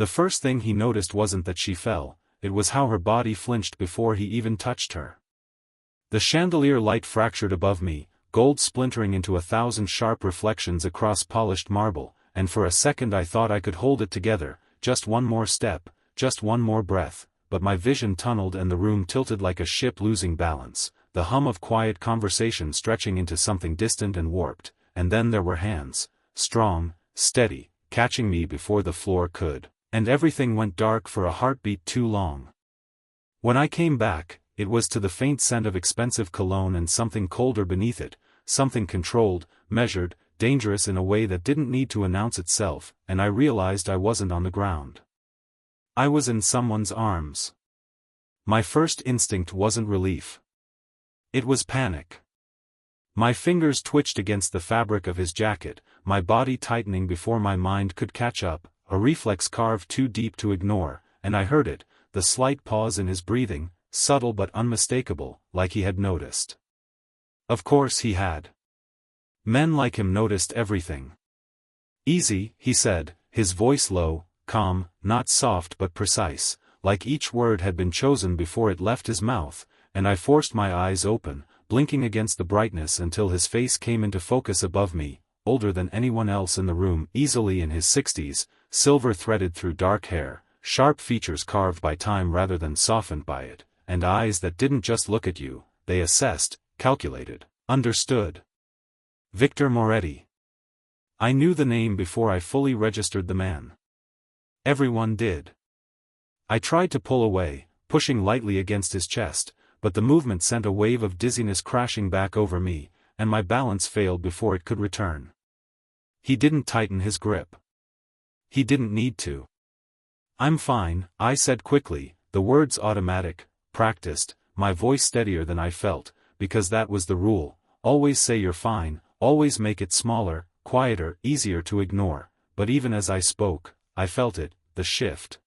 The first thing he noticed wasn't that she fell, it was how her body flinched before he even touched her. The chandelier light fractured above me, gold splintering into 1,000 sharp reflections across polished marble, and for a second I thought I could hold it together, just one more step, just one more breath, but my vision tunneled and the room tilted like a ship losing balance, the hum of quiet conversation stretching into something distant and warped, and then there were hands, strong, steady, catching me before the floor could, and everything went dark for a heartbeat too long. When I came back, it was to the faint scent of expensive cologne and something colder beneath it, something controlled, measured, dangerous in a way that didn't need to announce itself, and I realized I wasn't on the ground. I was in someone's arms. My first instinct wasn't relief. It was panic. My fingers twitched against the fabric of his jacket, my body tightening before my mind could catch up, a reflex carved too deep to ignore, and I heard it, the slight pause in his breathing, subtle but unmistakable, like he had noticed. Of course he had. Men like him noticed everything. "Easy," he said, his voice low, calm, not soft but precise, like each word had been chosen before it left his mouth, and I forced my eyes open, blinking against the brightness until his face came into focus above me, older than anyone else in the room, easily in his 60s, silver threaded through dark hair, sharp features carved by time rather than softened by it, and eyes that didn't just look at you, they assessed, calculated, understood. Victor Moretti. I knew the name before I fully registered the man. Everyone did. I tried to pull away, pushing lightly against his chest, but the movement sent a wave of dizziness crashing back over me, and my balance failed before it could return. He didn't tighten his grip. He didn't need to. "I'm fine," I said quickly, the words automatic, practiced, my voice steadier than I felt, because that was the rule, always say you're fine, always make it smaller, quieter, easier to ignore, but even as I spoke, I felt it, the shift.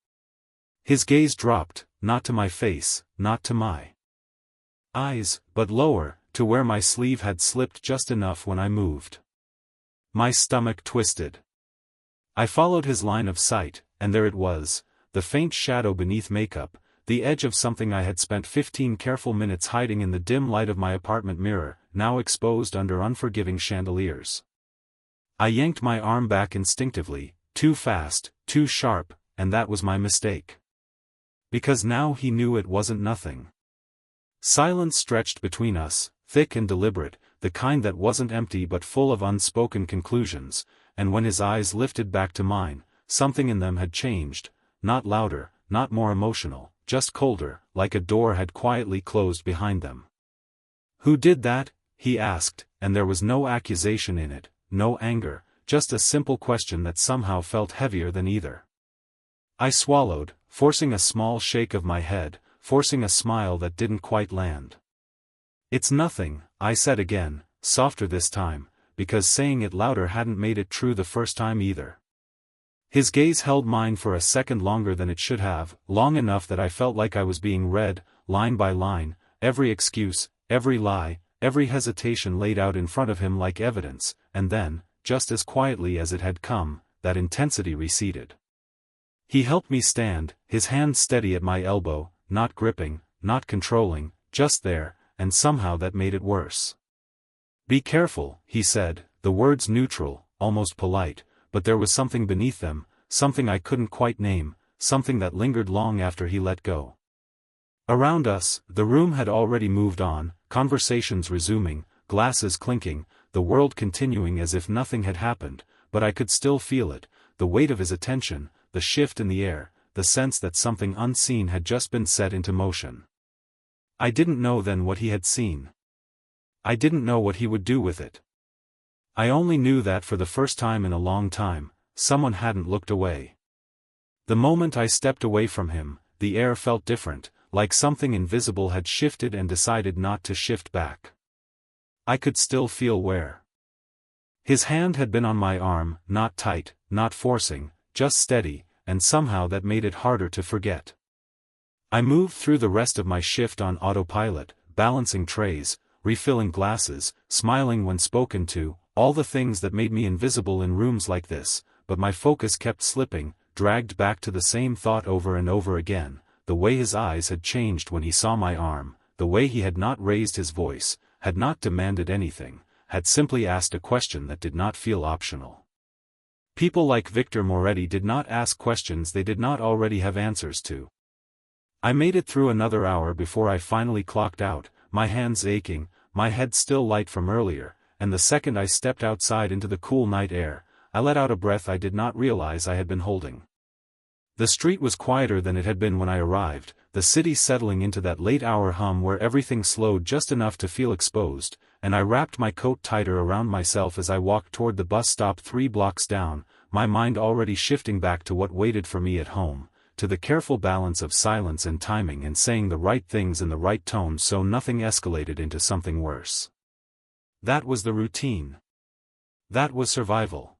His gaze dropped, not to my face, not to my eyes, but lower, to where my sleeve had slipped just enough when I moved. My stomach twisted. I followed his line of sight, and there it was, the faint shadow beneath makeup, the edge of something I had spent 15 careful minutes hiding in the dim light of my apartment mirror, now exposed under unforgiving chandeliers. I yanked my arm back instinctively, too fast, too sharp, and that was my mistake. Because now he knew it wasn't nothing. Silence stretched between us, thick and deliberate, the kind that wasn't empty but full of unspoken conclusions, and when his eyes lifted back to mine, something in them had changed, not louder, not more emotional, just colder, like a door had quietly closed behind them. "Who did that?" he asked, and there was no accusation in it, no anger, just a simple question that somehow felt heavier than either. I swallowed, forcing a small shake of my head, forcing a smile that didn't quite land. "It's nothing," I said again, softer this time, because saying it louder hadn't made it true the first time either. His gaze held mine for a second longer than it should have, long enough that I felt like I was being read, line by line, every excuse, every lie, every hesitation laid out in front of him like evidence, and then, just as quietly as it had come, that intensity receded. He helped me stand, his hand steady at my elbow, not gripping, not controlling, just there, and somehow that made it worse. "Be careful," he said, the words neutral, almost polite, but there was something beneath them, something I couldn't quite name, something that lingered long after he let go. Around us, the room had already moved on, conversations resuming, glasses clinking, the world continuing as if nothing had happened, but I could still feel it, the weight of his attention, the shift in the air, the sense that something unseen had just been set into motion. I didn't know then what he had seen. I didn't know what he would do with it. I only knew that for the first time in a long time, someone hadn't looked away. The moment I stepped away from him, the air felt different, like something invisible had shifted and decided not to shift back. I could still feel where. His hand had been on my arm, not tight, not forcing, just steady, and somehow that made it harder to forget. I moved through the rest of my shift on autopilot, balancing trays, refilling glasses, smiling when spoken to, all the things that made me invisible in rooms like this, but my focus kept slipping, dragged back to the same thought over and over again, the way his eyes had changed when he saw my arm, the way he had not raised his voice, had not demanded anything, had simply asked a question that did not feel optional. People like Victor Moretti did not ask questions they did not already have answers to. I made it through another hour before I finally clocked out, my hands aching, my head still light from earlier, and the second I stepped outside into the cool night air, I let out a breath I did not realize I had been holding. The street was quieter than it had been when I arrived, the city settling into that late-hour hum where everything slowed just enough to feel exposed, and I wrapped my coat tighter around myself as I walked toward the bus stop 3 blocks down, my mind already shifting back to what waited for me at home, to the careful balance of silence and timing and saying the right things in the right tone so nothing escalated into something worse. That was the routine. That was survival.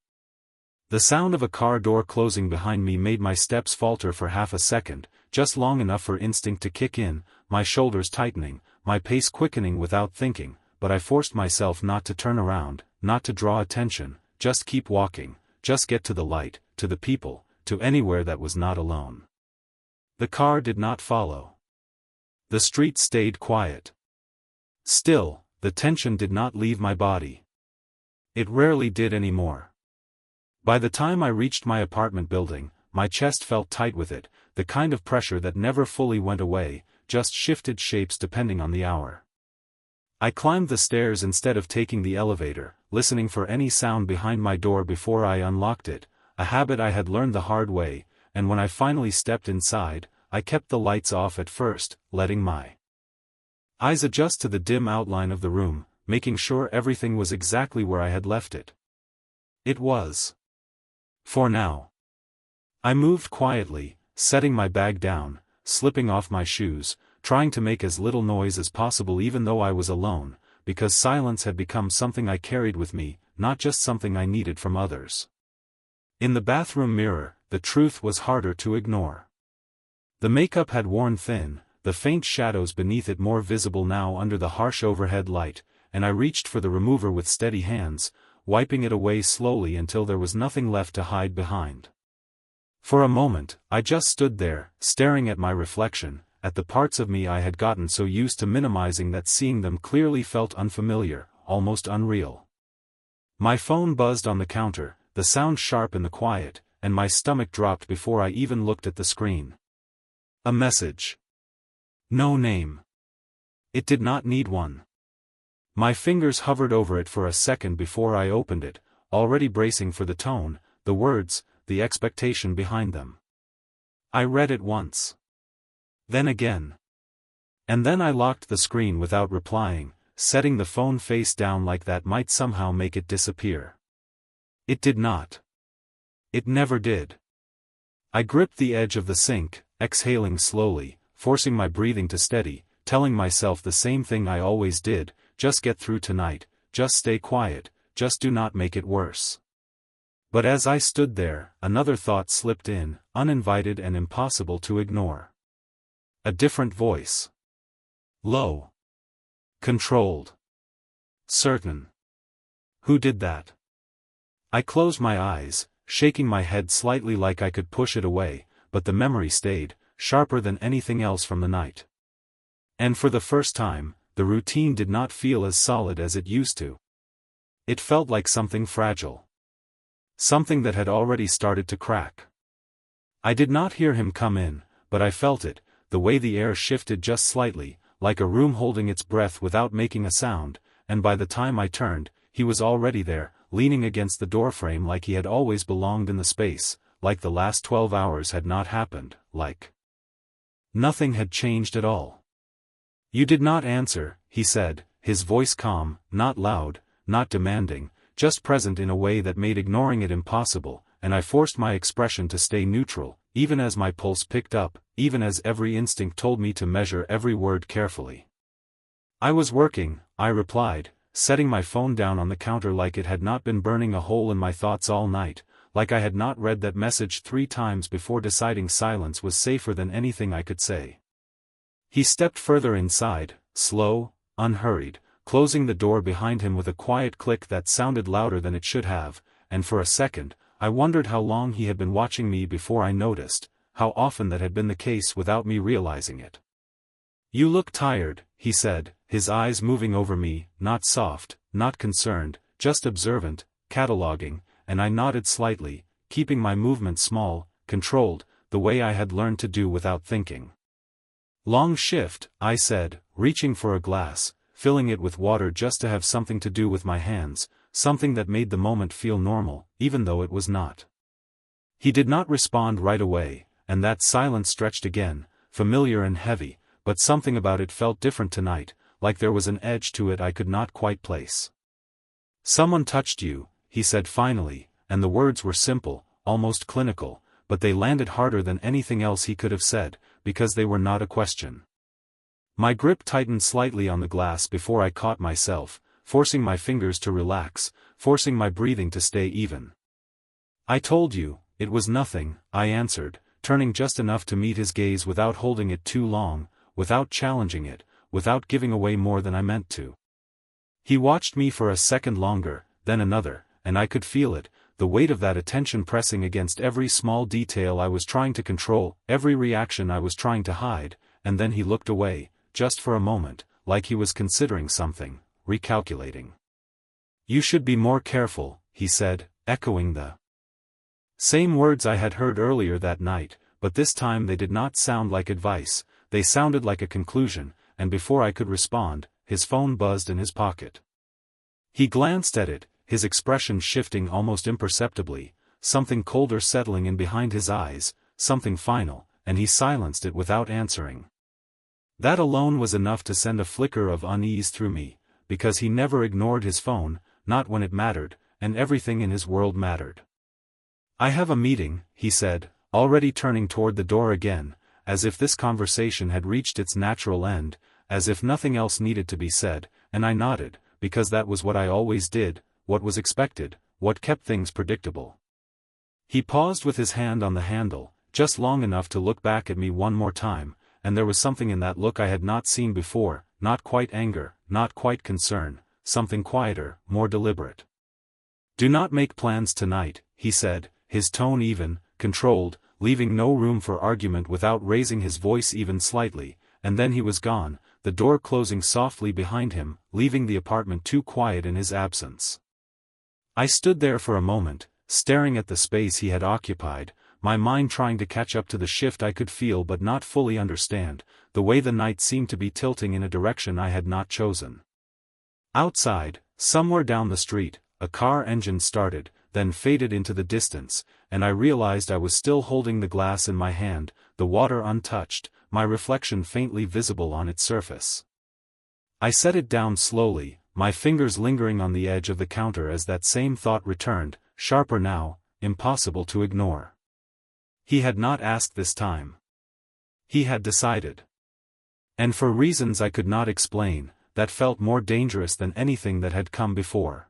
The sound of a car door closing behind me made my steps falter for half a second, just long enough for instinct to kick in, my shoulders tightening, my pace quickening without thinking, but I forced myself not to turn around, not to draw attention, just keep walking, just get to the light, to the people, to anywhere that was not alone. The car did not follow. The street stayed quiet. Still, the tension did not leave my body. It rarely did anymore. By the time I reached my apartment building, my chest felt tight with it, the kind of pressure that never fully went away, just shifted shapes depending on the hour. I climbed the stairs instead of taking the elevator, listening for any sound behind my door before I unlocked it, a habit I had learned the hard way, and when I finally stepped inside, I kept the lights off at first, letting my eyes adjust to the dim outline of the room, making sure everything was exactly where I had left it. It was. For now. I moved quietly, setting my bag down, slipping off my shoes, trying to make as little noise as possible even though I was alone, because silence had become something I carried with me, not just something I needed from others. In the bathroom mirror, the truth was harder to ignore. The makeup had worn thin, the faint shadows beneath it more visible now under the harsh overhead light, and I reached for the remover with steady hands, wiping it away slowly until there was nothing left to hide behind. For a moment, I just stood there, staring at my reflection, at the parts of me I had gotten so used to minimizing that seeing them clearly felt unfamiliar, almost unreal. My phone buzzed on the counter, the sound sharp in the quiet, and my stomach dropped before I even looked at the screen. A message. No name. It did not need one. My fingers hovered over it for a second before I opened it, already bracing for the tone, the words, the expectation behind them. I read it once. Then again. And then I locked the screen without replying, setting the phone face down like that might somehow make it disappear. It did not. It never did. I gripped the edge of the sink, exhaling slowly, forcing my breathing to steady, telling myself the same thing I always did, just get through tonight, just stay quiet, just do not make it worse. But as I stood there, another thought slipped in, uninvited and impossible to ignore. A different voice. Low. Controlled. Certain. Who did that? I closed my eyes, shaking my head slightly like I could push it away, but the memory stayed, sharper than anything else from the night. And for the first time, the routine did not feel as solid as it used to. It felt like something fragile. Something that had already started to crack. I did not hear him come in, but I felt it, the way the air shifted just slightly, like a room holding its breath without making a sound, and by the time I turned, he was already there, leaning against the doorframe like he had always belonged in the space, like the last 12 hours had not happened, like nothing had changed at all. You did not answer, he said, his voice calm, not loud, not demanding, just present in a way that made ignoring it impossible, and I forced my expression to stay neutral, even as my pulse picked up, even as every instinct told me to measure every word carefully. I was working, I replied, setting my phone down on the counter like it had not been burning a hole in my thoughts all night, like I had not read that message 3 times before deciding silence was safer than anything I could say. He stepped further inside, slow, unhurried, closing the door behind him with a quiet click that sounded louder than it should have, and for a second, I wondered how long he had been watching me before I noticed, how often that had been the case without me realizing it. "You look tired," he said, his eyes moving over me, not soft, not concerned, just observant, cataloging, and I nodded slightly, keeping my movement small, controlled, the way I had learned to do without thinking. "Long shift," I said, reaching for a glass, filling it with water just to have something to do with my hands, something that made the moment feel normal, even though it was not. He did not respond right away, and that silence stretched again, familiar and heavy, but something about it felt different tonight, like there was an edge to it I could not quite place. "Someone touched you," he said finally, and the words were simple, almost clinical, but they landed harder than anything else he could have said, because they were not a question. My grip tightened slightly on the glass before I caught myself, forcing my fingers to relax, forcing my breathing to stay even. "I told you, it was nothing," I answered, turning just enough to meet his gaze without holding it too long, without challenging it, without giving away more than I meant to. He watched me for a second longer, then another, and I could feel it, the weight of that attention pressing against every small detail I was trying to control, every reaction I was trying to hide, and then he looked away, just for a moment, like he was considering something, recalculating. "You should be more careful," he said, echoing the same words I had heard earlier that night, but this time they did not sound like advice, they sounded like a conclusion, and before I could respond, his phone buzzed in his pocket. He glanced at it, his expression shifting almost imperceptibly, something colder settling in behind his eyes, something final, and he silenced it without answering. That alone was enough to send a flicker of unease through me, because he never ignored his phone, not when it mattered, and everything in his world mattered. "I have a meeting," he said, already turning toward the door again, as if this conversation had reached its natural end, as if nothing else needed to be said, and I nodded, because that was what I always did, what was expected, what kept things predictable. He paused with his hand on the handle, just long enough to look back at me one more time, and there was something in that look I had not seen before, not quite anger, not quite concern, something quieter, more deliberate. "Do not make plans tonight," he said, his tone even, controlled, leaving no room for argument without raising his voice even slightly, and then he was gone, the door closing softly behind him, leaving the apartment too quiet in his absence. I stood there for a moment, staring at the space he had occupied, my mind trying to catch up to the shift I could feel but not fully understand, the way the night seemed to be tilting in a direction I had not chosen. Outside, somewhere down the street, a car engine started, then faded into the distance, and I realized I was still holding the glass in my hand, the water untouched, my reflection faintly visible on its surface. I set it down slowly, my fingers lingering on the edge of the counter as that same thought returned, sharper now, impossible to ignore. He had not asked this time. He had decided. And for reasons I could not explain, that felt more dangerous than anything that had come before.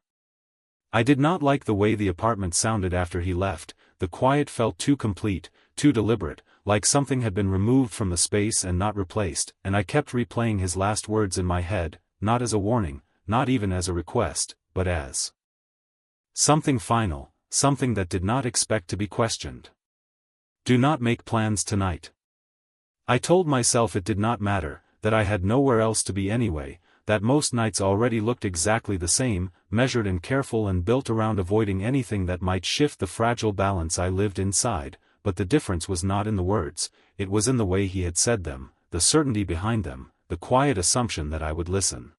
I did not like the way the apartment sounded after he left, the quiet felt too complete, too deliberate, like something had been removed from the space and not replaced, and I kept replaying his last words in my head, not as a warning, not even as a request, but as something final, something that did not expect to be questioned. "Do not make plans tonight." I told myself it did not matter, that I had nowhere else to be anyway, that most nights already looked exactly the same, measured and careful and built around avoiding anything that might shift the fragile balance I lived inside, but the difference was not in the words, it was in the way he had said them, the certainty behind them, the quiet assumption that I would listen.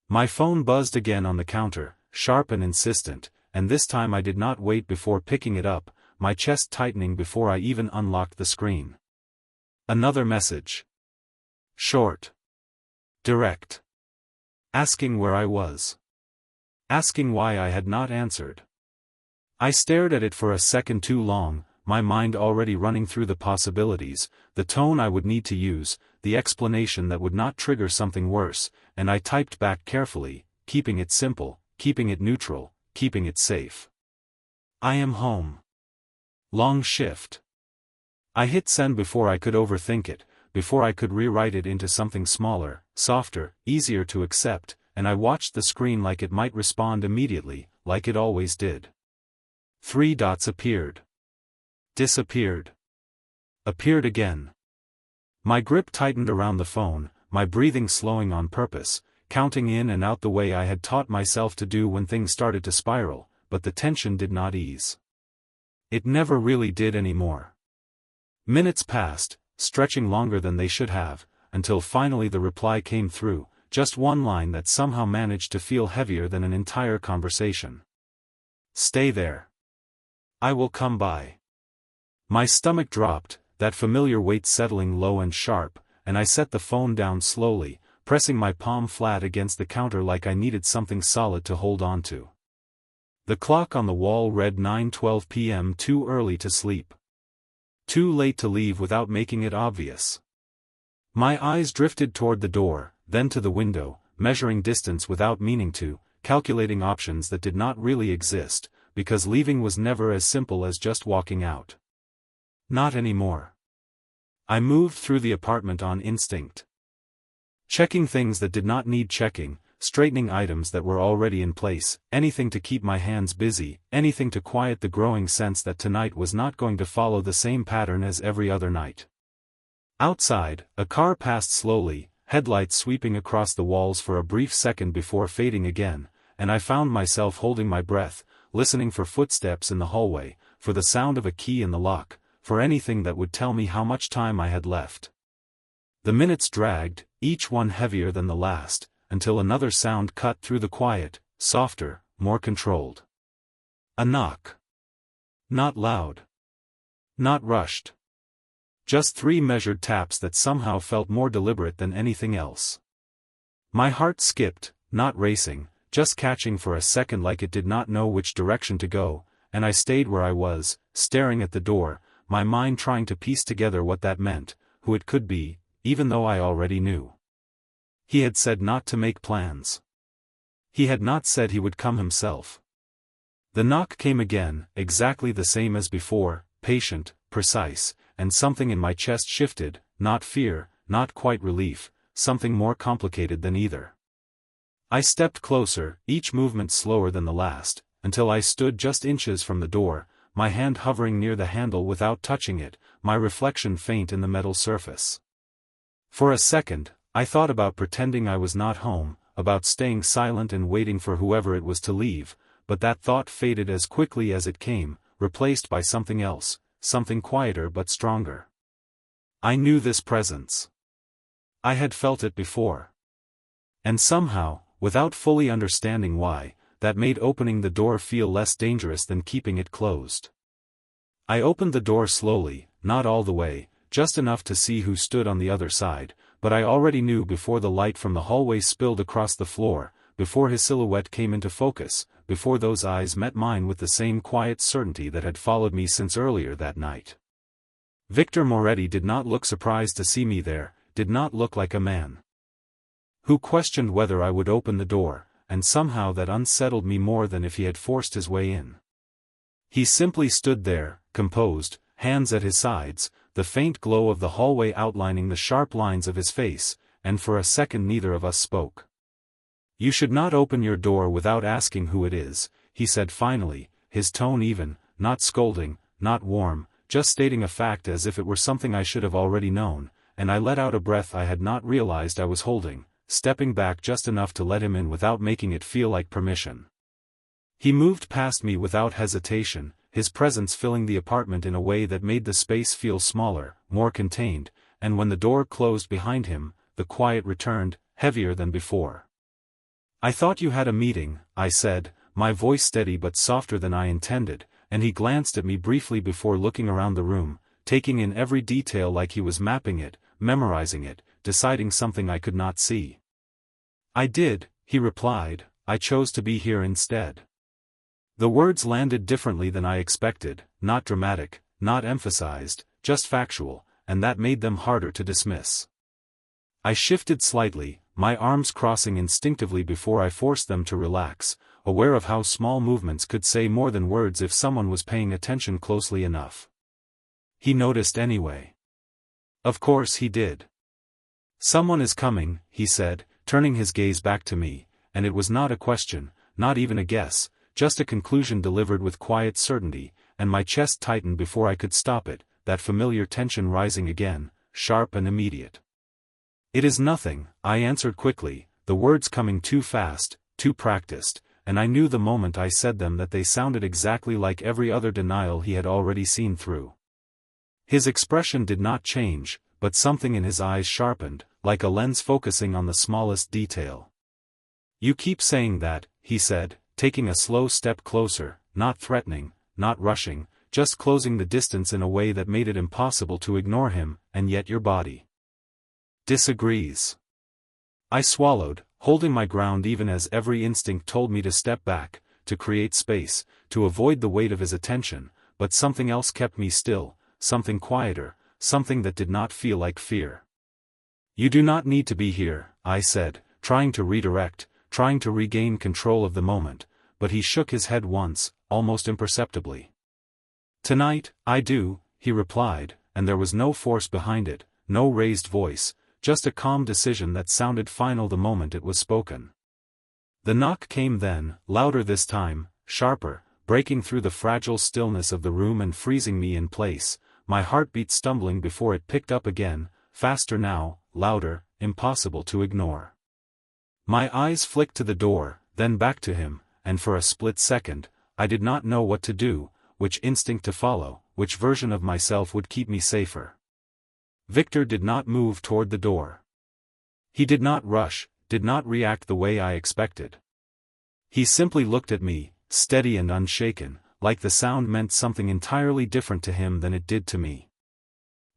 My phone buzzed again on the counter, sharp and insistent, and this time I did not wait before picking it up, my chest tightening before I even unlocked the screen. Another message. Short. Direct. Asking where I was. Asking why I had not answered. I stared at it for a second too long, my mind already running through the possibilities, the tone I would need to use, the explanation that would not trigger something worse, and I typed back carefully, keeping it simple, keeping it neutral, keeping it safe. "I am home. Long shift." I hit send before I could overthink it, before I could rewrite it into something smaller, softer, easier to accept, and I watched the screen like it might respond immediately, like it always did. 3 dots appeared. Disappeared. Appeared again. My grip tightened around the phone, my breathing slowing on purpose, counting in and out the way I had taught myself to do when things started to spiral, but the tension did not ease. It never really did anymore. Minutes passed, stretching longer than they should have, until finally the reply came through, just one line that somehow managed to feel heavier than an entire conversation. Stay there. I will come by. My stomach dropped, that familiar weight settling low and sharp, and I set the phone down slowly, pressing my palm flat against the counter like I needed something solid to hold on to. The clock on the wall read 9:12 p.m. Too early to sleep. Too late to leave without making it obvious. My eyes drifted toward the door, then to the window, measuring distance without meaning to, calculating options that did not really exist, because leaving was never as simple as just walking out. Not anymore. I moved through the apartment on instinct. Checking things that did not need checking, straightening items that were already in place, anything to keep my hands busy, anything to quiet the growing sense that tonight was not going to follow the same pattern as every other night. Outside, a car passed slowly, headlights sweeping across the walls for a brief second before fading again, and I found myself holding my breath, listening for footsteps in the hallway, for the sound of a key in the lock, for anything that would tell me how much time I had left. The minutes dragged, each one heavier than the last, until another sound cut through the quiet, softer, more controlled. A knock. Not loud. Not rushed. Just 3 measured taps that somehow felt more deliberate than anything else. My heart skipped, not racing, just catching for a second like it did not know which direction to go, and I stayed where I was, staring at the door, my mind trying to piece together what that meant, who it could be, even though I already knew. He had said not to make plans. He had not said he would come himself. The knock came again, exactly the same as before, patient, precise, and something in my chest shifted, not fear, not quite relief, something more complicated than either. I stepped closer, each movement slower than the last, until I stood just inches from the door, my hand hovering near the handle without touching it, my reflection faint in the metal surface. For a second, I thought about pretending I was not home, about staying silent and waiting for whoever it was to leave, but that thought faded as quickly as it came, replaced by something else, something quieter but stronger. I knew this presence. I had felt it before. And somehow, without fully understanding why, that made opening the door feel less dangerous than keeping it closed. I opened the door slowly, not all the way, just enough to see who stood on the other side, but I already knew before the light from the hallway spilled across the floor, before his silhouette came into focus, before those eyes met mine with the same quiet certainty that had followed me since earlier that night. Victor Moretti did not look surprised to see me there, did not look like a man who questioned whether I would open the door, and somehow that unsettled me more than if he had forced his way in. He simply stood there, composed, hands at his sides, the faint glow of the hallway outlining the sharp lines of his face, and for a second neither of us spoke. "You should not open your door without asking who it is," he said finally, his tone even, not scolding, not warm, just stating a fact as if it were something I should have already known, and I let out a breath I had not realized I was holding, stepping back just enough to let him in without making it feel like permission. He moved past me without hesitation, his presence filling the apartment in a way that made the space feel smaller, more contained, and when the door closed behind him, the quiet returned, heavier than before. "I thought you had a meeting," I said, my voice steady but softer than I intended, and he glanced at me briefly before looking around the room, taking in every detail like he was mapping it, memorizing it, deciding something I could not see. "I did," he replied, "I chose to be here instead." The words landed differently than I expected, not dramatic, not emphasized, just factual, and that made them harder to dismiss. I shifted slightly, my arms crossing instinctively before I forced them to relax, aware of how small movements could say more than words if someone was paying attention closely enough. He noticed anyway. Of course he did. "Someone is coming," he said, turning his gaze back to me, and it was not a question, not even a guess, just a conclusion delivered with quiet certainty, and my chest tightened before I could stop it, that familiar tension rising again, sharp and immediate. "It is nothing," I answered quickly, the words coming too fast, too practiced, and I knew the moment I said them that they sounded exactly like every other denial he had already seen through. His expression did not change, but something in his eyes sharpened, like a lens focusing on the smallest detail. "You keep saying that," he said, taking a slow step closer, not threatening, not rushing, just closing the distance in a way that made it impossible to ignore him, "and yet your body disagrees." I swallowed, holding my ground even as every instinct told me to step back, to create space, to avoid the weight of his attention, but something else kept me still, something quieter, something that did not feel like fear. "You do not need to be here," I said, trying to redirect, trying to regain control of the moment, but he shook his head once, almost imperceptibly. "Tonight, I do," he replied, and there was no force behind it, no raised voice, just a calm decision that sounded final the moment it was spoken. The knock came then, louder this time, sharper, breaking through the fragile stillness of the room and freezing me in place, my heartbeat stumbling before it picked up again, faster now, louder, impossible to ignore. My eyes flicked to the door, then back to him, and for a split second, I did not know what to do, which instinct to follow, which version of myself would keep me safer. Victor did not move toward the door. He did not rush, did not react the way I expected. He simply looked at me, steady and unshaken, like the sound meant something entirely different to him than it did to me.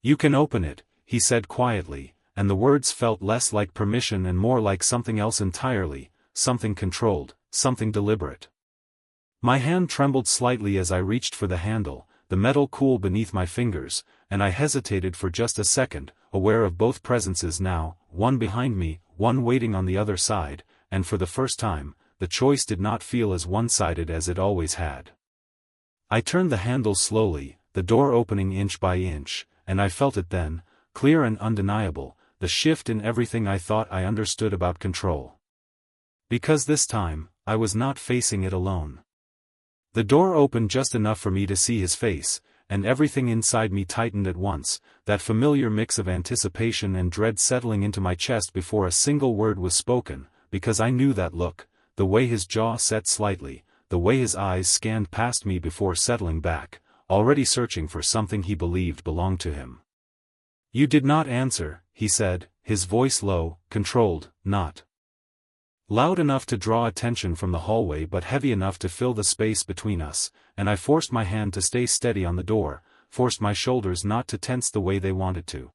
"You can open it," he said quietly, and the words felt less like permission and more like something else entirely, something controlled, something deliberate. My hand trembled slightly as I reached for the handle, the metal cool beneath my fingers, and I hesitated for just a second, aware of both presences now, one behind me, one waiting on the other side, and for the first time, the choice did not feel as one-sided as it always had. I turned the handle slowly, the door opening inch by inch, and I felt it then, clear and undeniable, the shift in everything I thought I understood about control. Because this time, I was not facing it alone. The door opened just enough for me to see his face, and everything inside me tightened at once, that familiar mix of anticipation and dread settling into my chest before a single word was spoken, because I knew that look, the way his jaw set slightly, the way his eyes scanned past me before settling back, already searching for something he believed belonged to him. "You did not answer," he said, his voice low, controlled, not loud enough to draw attention from the hallway but heavy enough to fill the space between us, and I forced my hand to stay steady on the door, forced my shoulders not to tense the way they wanted to.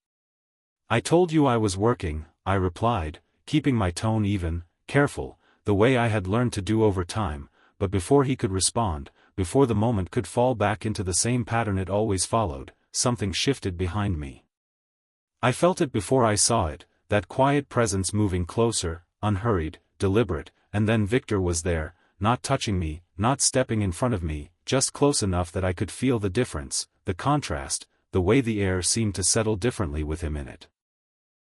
"I told you I was working," I replied, keeping my tone even, careful, the way I had learned to do over time, but before he could respond, before the moment could fall back into the same pattern it always followed, something shifted behind me. I felt it before I saw it, that quiet presence moving closer, unhurried, deliberate, and then Victor was there, not touching me, not stepping in front of me, just close enough that I could feel the difference, the contrast, the way the air seemed to settle differently with him in it.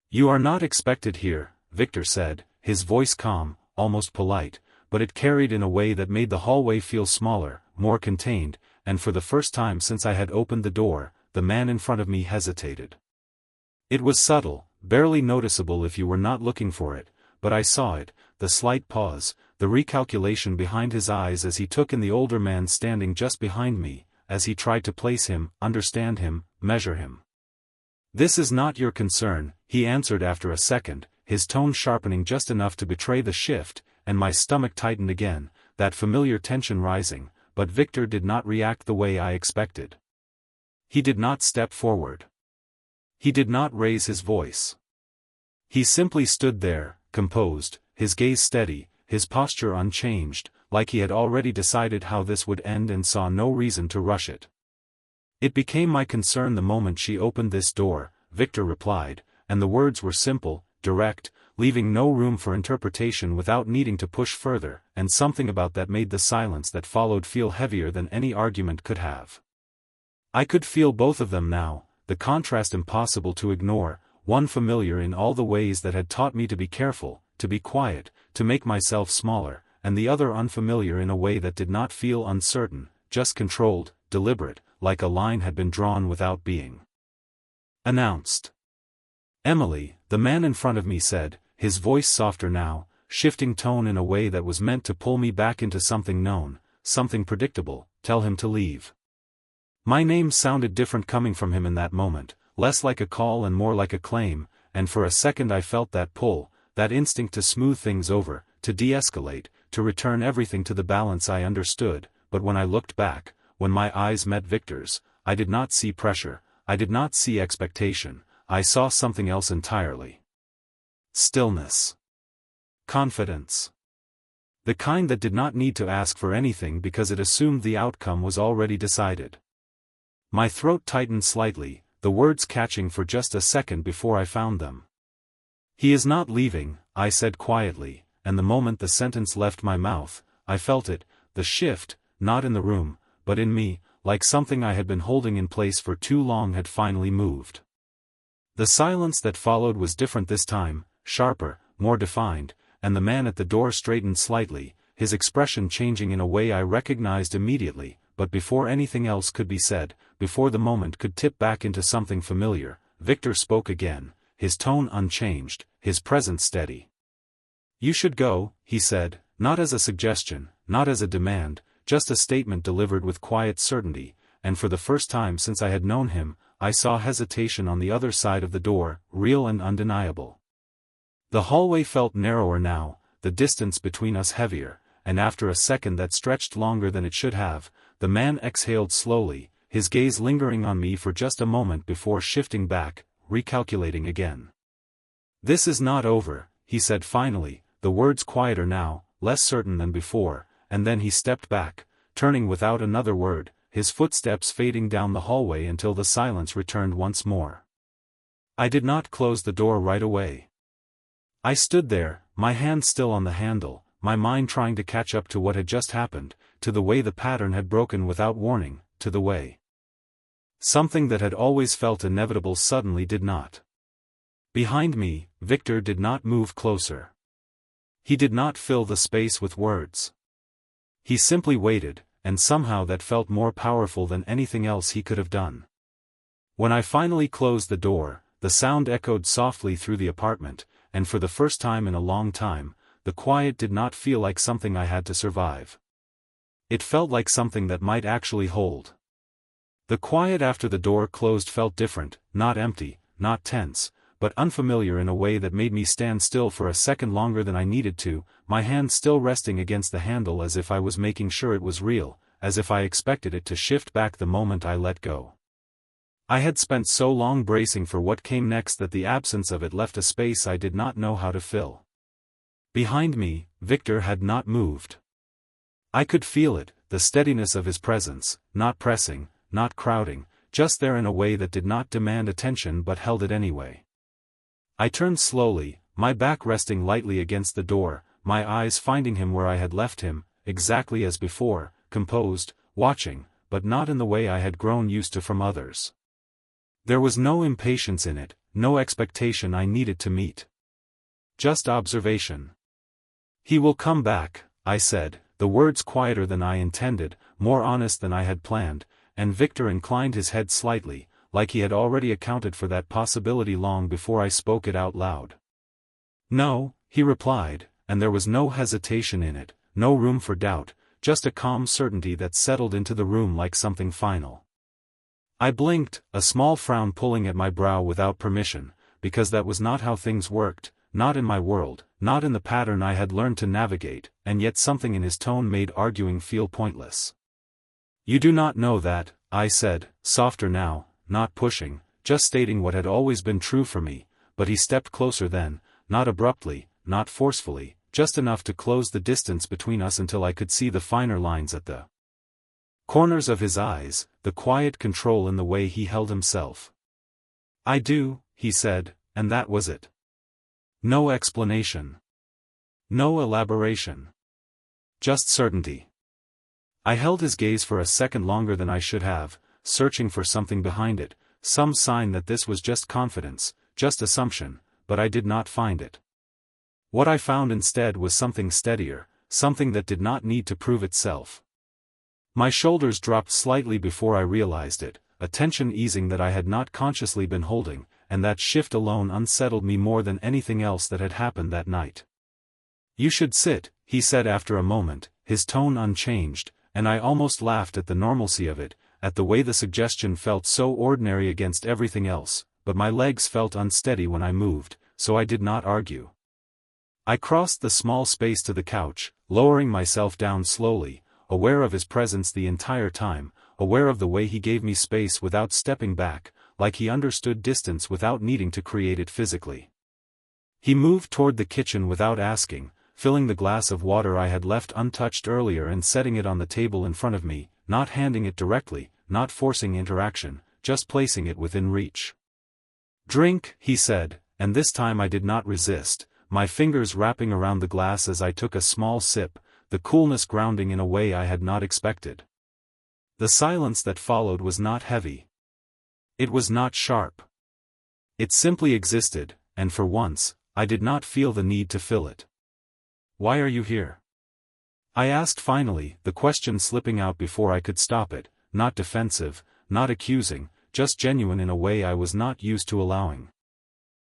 "You are not expected here," Victor said, his voice calm, almost polite, but it carried in a way that made the hallway feel smaller, more contained, and for the first time since I had opened the door, the man in front of me hesitated. It was subtle, barely noticeable if you were not looking for it, but I saw it, the slight pause, the recalculation behind his eyes as he took in the older man standing just behind me, as he tried to place him, understand him, measure him. "This is not your concern," he answered after a second, his tone sharpening just enough to betray the shift, and my stomach tightened again, that familiar tension rising, but Victor did not react the way I expected. He did not step forward. He did not raise his voice. He simply stood there, composed, his gaze steady, his posture unchanged, like he had already decided how this would end and saw no reason to rush it. "It became my concern the moment she opened this door," Victor replied, and the words were simple, direct, leaving no room for interpretation without needing to push further, and something about that made the silence that followed feel heavier than any argument could have. I could feel both of them now, the contrast impossible to ignore, one familiar in all the ways that had taught me to be careful, to be quiet, to make myself smaller, and the other unfamiliar in a way that did not feel uncertain, just controlled, deliberate, like a line had been drawn without being announced. "Emily," the man in front of me said, his voice softer now, shifting tone in a way that was meant to pull me back into something known, something predictable. "Tell him to leave." My name sounded different coming from him in that moment, less like a call and more like a claim, and for a second I felt that pull, that instinct to smooth things over, to de-escalate, to return everything to the balance I understood. But when I looked back, when my eyes met Victor's, I did not see pressure, I did not see expectation, I saw something else entirely. Stillness. Confidence. The kind that did not need to ask for anything because it assumed the outcome was already decided. My throat tightened slightly, the words catching for just a second before I found them. "He is not leaving," I said quietly, and the moment the sentence left my mouth, I felt it, the shift, not in the room, but in me, like something I had been holding in place for too long had finally moved. The silence that followed was different this time, sharper, more defined, and the man at the door straightened slightly, his expression changing in a way I recognized immediately. But before anything else could be said, before the moment could tip back into something familiar, Victor spoke again, his tone unchanged, his presence steady. "You should go," he said, not as a suggestion, not as a demand, just a statement delivered with quiet certainty, and for the first time since I had known him, I saw hesitation on the other side of the door, real and undeniable. The hallway felt narrower now, the distance between us heavier, and after a second that stretched longer than it should have, the man exhaled slowly, his gaze lingering on me for just a moment before shifting back, recalculating again. "This is not over," he said finally, the words quieter now, less certain than before, and then he stepped back, turning without another word, his footsteps fading down the hallway until the silence returned once more. I did not close the door right away. I stood there, my hand still on the handle, my mind trying to catch up to what had just happened, to the way the pattern had broken without warning, to the way something that had always felt inevitable suddenly did not. Behind me, Victor did not move closer. He did not fill the space with words. He simply waited, and somehow that felt more powerful than anything else he could have done. When I finally closed the door, the sound echoed softly through the apartment, and for the first time in a long time, the quiet did not feel like something I had to survive. It felt like something that might actually hold. The quiet after the door closed felt different, not empty, not tense, but unfamiliar in a way that made me stand still for a second longer than I needed to, my hand still resting against the handle as if I was making sure it was real, as if I expected it to shift back the moment I let go. I had spent so long bracing for what came next that the absence of it left a space I did not know how to fill. Behind me, Victor had not moved. I could feel it, the steadiness of his presence, not pressing, not crowding, just there in a way that did not demand attention but held it anyway. I turned slowly, my back resting lightly against the door, my eyes finding him where I had left him, exactly as before, composed, watching, but not in the way I had grown used to from others. There was no impatience in it, no expectation I needed to meet. Just observation. "He will come back," I said, the words quieter than I intended, more honest than I had planned, and Victor inclined his head slightly, like he had already accounted for that possibility long before I spoke it out loud. "No," he replied, and there was no hesitation in it, no room for doubt, just a calm certainty that settled into the room like something final. I blinked, a small frown pulling at my brow without permission, because that was not how things worked, not in my world, not in the pattern I had learned to navigate, and yet something in his tone made arguing feel pointless. "You do not know that," I said, softer now, not pushing, just stating what had always been true for me, but he stepped closer then, not abruptly, not forcefully, just enough to close the distance between us until I could see the finer lines at the corners of his eyes, the quiet control in the way he held himself. "I do," he said, and that was it. No explanation. No elaboration. Just certainty. I held his gaze for a second longer than I should have, searching for something behind it, some sign that this was just confidence, just assumption, but I did not find it. What I found instead was something steadier, something that did not need to prove itself. My shoulders dropped slightly before I realized it, a tension easing that I had not consciously been holding, and that shift alone unsettled me more than anything else that had happened that night. "You should sit," he said after a moment, his tone unchanged, and I almost laughed at the normalcy of it, at the way the suggestion felt so ordinary against everything else, but my legs felt unsteady when I moved, so I did not argue. I crossed the small space to the couch, lowering myself down slowly, aware of his presence the entire time, aware of the way he gave me space without stepping back, like he understood distance without needing to create it physically. He moved toward the kitchen without asking, filling the glass of water I had left untouched earlier and setting it on the table in front of me, not handing it directly, not forcing interaction, just placing it within reach. "Drink," he said, and this time I did not resist, my fingers wrapping around the glass as I took a small sip, the coolness grounding in a way I had not expected. The silence that followed was not heavy. It was not sharp. It simply existed, and for once, I did not feel the need to fill it. "Why are you here?" I asked finally, the question slipping out before I could stop it, not defensive, not accusing, just genuine in a way I was not used to allowing.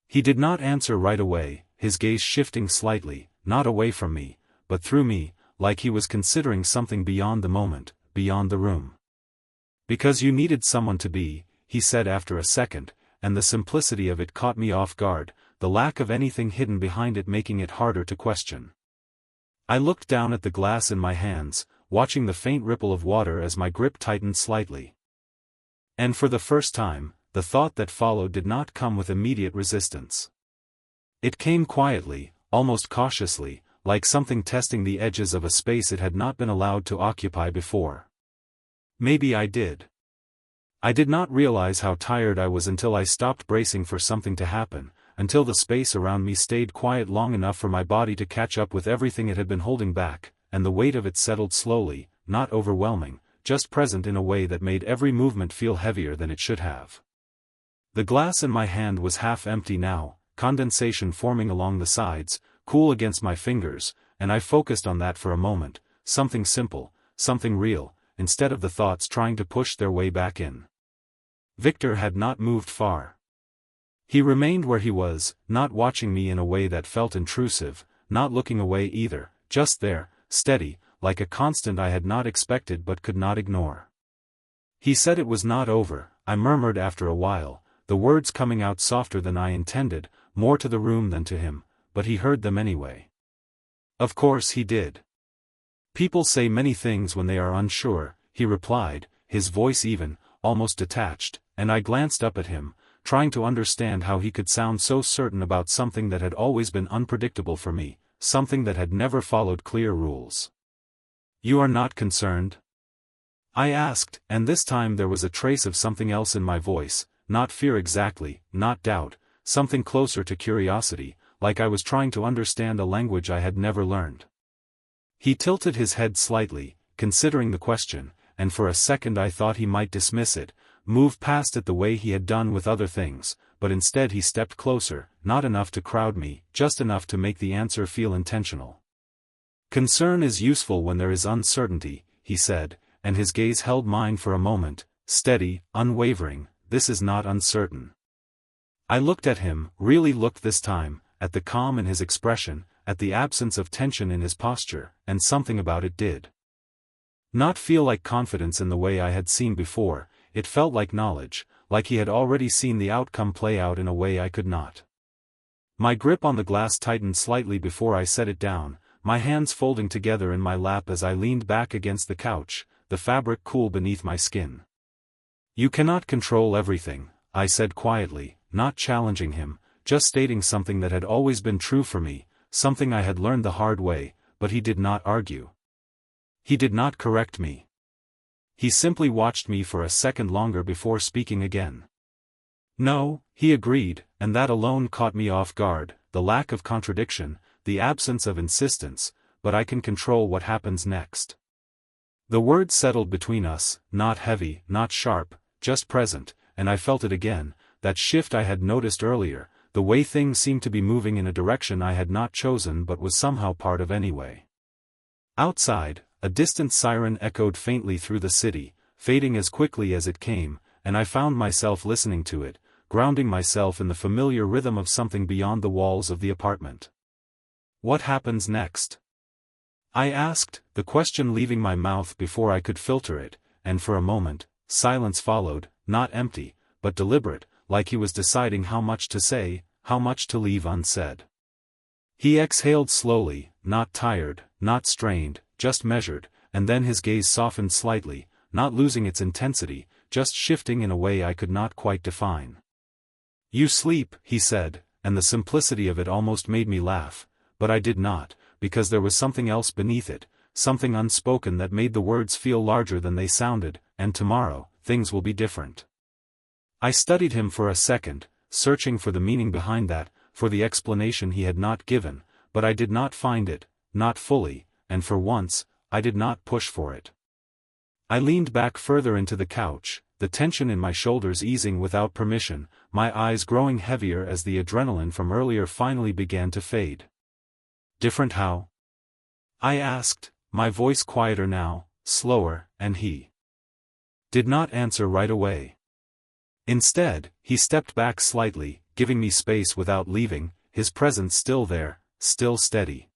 He did not answer right away, his gaze shifting slightly, not away from me, but through me, like he was considering something beyond the moment, beyond the room. "Because you needed someone to be," he said after a second, and the simplicity of it caught me off guard, the lack of anything hidden behind it making it harder to question. I looked down at the glass in my hands, watching the faint ripple of water as my grip tightened slightly. And for the first time, the thought that followed did not come with immediate resistance. It came quietly, almost cautiously, like something testing the edges of a space it had not been allowed to occupy before. Maybe I did. I did not realize how tired I was until I stopped bracing for something to happen, until the space around me stayed quiet long enough for my body to catch up with everything it had been holding back, and the weight of it settled slowly, not overwhelming, just present in a way that made every movement feel heavier than it should have. The glass in my hand was half empty now, condensation forming along the sides, cool against my fingers, and I focused on that for a moment, something simple, something real, instead of the thoughts trying to push their way back in. Victor had not moved far. He remained where he was, not watching me in a way that felt intrusive, not looking away either, just there, steady, like a constant I had not expected but could not ignore. "He said it was not over," I murmured after a while, the words coming out softer than I intended, more to the room than to him, but he heard them anyway. "Of course he did. People say many things when they are unsure," he replied, his voice even, almost detached, and I glanced up at him, trying to understand how he could sound so certain about something that had always been unpredictable for me, something that had never followed clear rules. "You are not concerned?" I asked, and this time there was a trace of something else in my voice, not fear exactly, not doubt, something closer to curiosity, like I was trying to understand a language I had never learned. He tilted his head slightly, considering the question, and for a second I thought he might dismiss it, move past it the way he had done with other things, but instead he stepped closer, not enough to crowd me, just enough to make the answer feel intentional. "Concern is useful when there is uncertainty," he said, and his gaze held mine for a moment, steady, unwavering. "This is not uncertain." I looked at him, really looked this time, at the calm in his expression, at the absence of tension in his posture, and something about it did not feel like confidence in the way I had seen before. It felt like knowledge, like he had already seen the outcome play out in a way I could not. My grip on the glass tightened slightly before I set it down, my hands folding together in my lap as I leaned back against the couch, the fabric cool beneath my skin. "You cannot control everything," I said quietly, not challenging him, just stating something that had always been true for me, something I had learned the hard way, but he did not argue. He did not correct me. He simply watched me for a second longer before speaking again. "No," he agreed, and that alone caught me off guard, the lack of contradiction, the absence of insistence, "but I can control what happens next." The word settled between us, not heavy, not sharp, just present, and I felt it again, that shift I had noticed earlier, the way things seemed to be moving in a direction I had not chosen but was somehow part of anyway. Outside, a distant siren echoed faintly through the city, fading as quickly as it came, and I found myself listening to it, grounding myself in the familiar rhythm of something beyond the walls of the apartment. What happens next? I asked, the question leaving my mouth before I could filter it, and for a moment, silence followed, not empty, but deliberate, like he was deciding how much to say, how much to leave unsaid. He exhaled slowly, not tired, not strained, just measured, and then his gaze softened slightly, not losing its intensity, just shifting in a way I could not quite define. "You sleep," he said, and the simplicity of it almost made me laugh, but I did not, because there was something else beneath it, something unspoken that made the words feel larger than they sounded, and tomorrow, things will be different. I studied him for a second, searching for the meaning behind that, for the explanation he had not given, but I did not find it, not fully, and for once, I did not push for it. I leaned back further into the couch, the tension in my shoulders easing without permission, my eyes growing heavier as the adrenaline from earlier finally began to fade. "Different how?" I asked, my voice quieter now, slower, and he did not answer right away. Instead, he stepped back slightly, giving me space without leaving, his presence still there, still steady.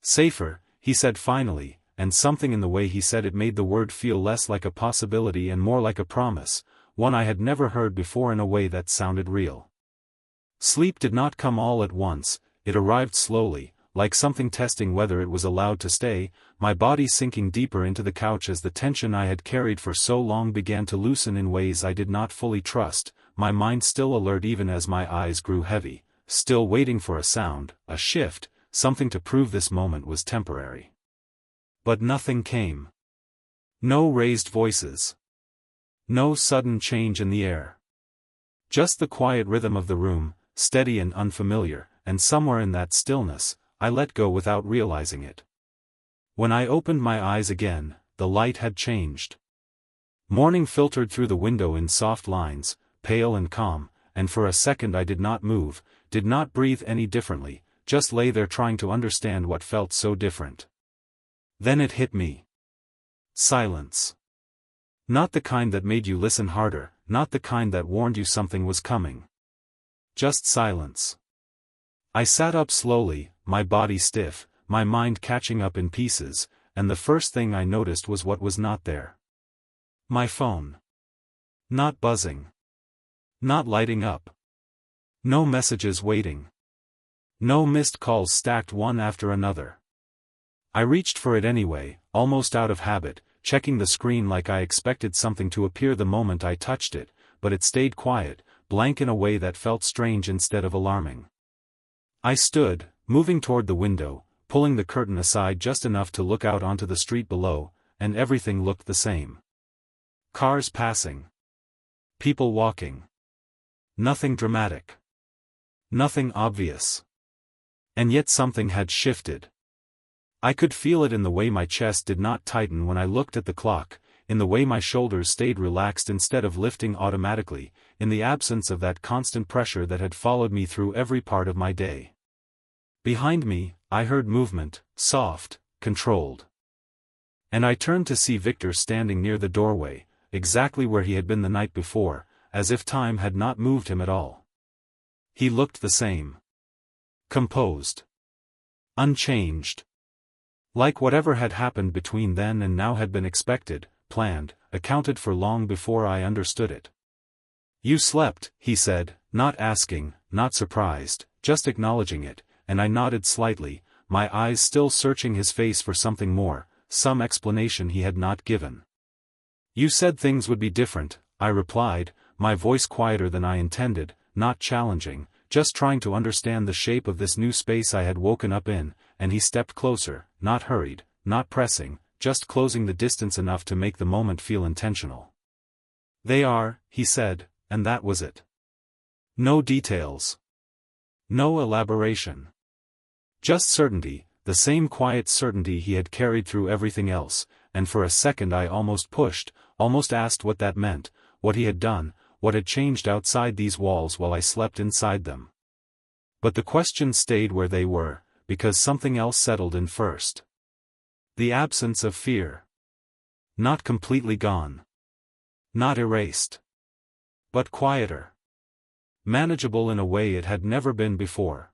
"Safer," he said finally, and something in the way he said it made the word feel less like a possibility and more like a promise, one I had never heard before in a way that sounded real. Sleep did not come all at once, it arrived slowly, like something testing whether it was allowed to stay, my body sinking deeper into the couch as the tension I had carried for so long began to loosen in ways I did not fully trust, my mind still alert even as my eyes grew heavy, still waiting for a sound, a shift, something to prove this moment was temporary. But nothing came. No raised voices. No sudden change in the air. Just the quiet rhythm of the room, steady and unfamiliar, and somewhere in that stillness, I let go without realizing it. When I opened my eyes again, the light had changed. Morning filtered through the window in soft lines, pale and calm, and for a second I did not move, did not breathe any differently, just lay there trying to understand what felt so different. Then it hit me. Silence. Not the kind that made you listen harder, not the kind that warned you something was coming. Just silence. I sat up slowly, my body stiff, my mind catching up in pieces, and the first thing I noticed was what was not there. My phone. Not buzzing. Not lighting up. No messages waiting. No missed calls stacked one after another. I reached for it anyway, almost out of habit, checking the screen like I expected something to appear the moment I touched it, but it stayed quiet, blank in a way that felt strange instead of alarming. I stood, moving toward the window, pulling the curtain aside just enough to look out onto the street below, and everything looked the same. Cars passing. People walking. Nothing dramatic. Nothing obvious. And yet something had shifted. I could feel it in the way my chest did not tighten when I looked at the clock, in the way my shoulders stayed relaxed instead of lifting automatically, in the absence of that constant pressure that had followed me through every part of my day. Behind me, I heard movement, soft, controlled. And I turned to see Victor standing near the doorway, exactly where he had been the night before, as if time had not moved him at all. He looked the same. Composed. Unchanged. Like whatever had happened between then and now had been expected, planned, accounted for long before I understood it. "You slept," he said, not asking, not surprised, just acknowledging it, and I nodded slightly, my eyes still searching his face for something more, some explanation he had not given. "You said things would be different," I replied, my voice quieter than I intended, not challenging, just trying to understand the shape of this new space I had woken up in, and he stepped closer, not hurried, not pressing, just closing the distance enough to make the moment feel intentional. "They are," he said, and that was it. No details. No elaboration. Just certainty, the same quiet certainty he had carried through everything else, and for a second I almost pushed, almost asked what that meant, what he had done, what had changed outside these walls while I slept inside them. But the questions stayed where they were, because something else settled in first. The absence of fear. Not completely gone. Not erased. But quieter. Manageable in a way it had never been before.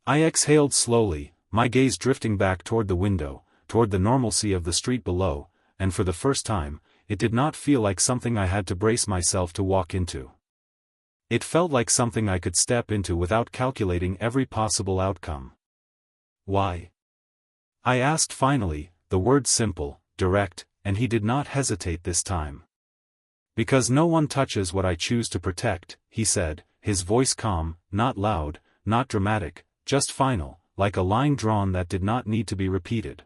I exhaled slowly, my gaze drifting back toward the window, toward the normalcy of the street below, and for the first time, it did not feel like something I had to brace myself to walk into. It felt like something I could step into without calculating every possible outcome. Why? I asked finally, the words simple, direct, and he did not hesitate this time. Because no one touches what I choose to protect, he said, his voice calm, not loud, not dramatic, just final, like a line drawn that did not need to be repeated.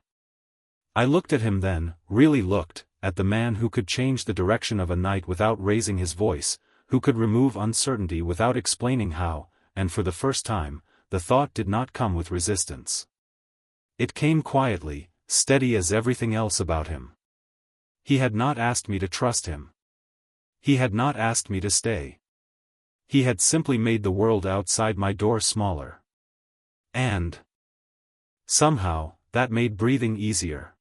I looked at him then, really looked, at the man who could change the direction of a night without raising his voice, who could remove uncertainty without explaining how, and for the first time, the thought did not come with resistance. It came quietly, steady as everything else about him. He had not asked me to trust him. He had not asked me to stay. He had simply made the world outside my door smaller. And somehow, that made breathing easier.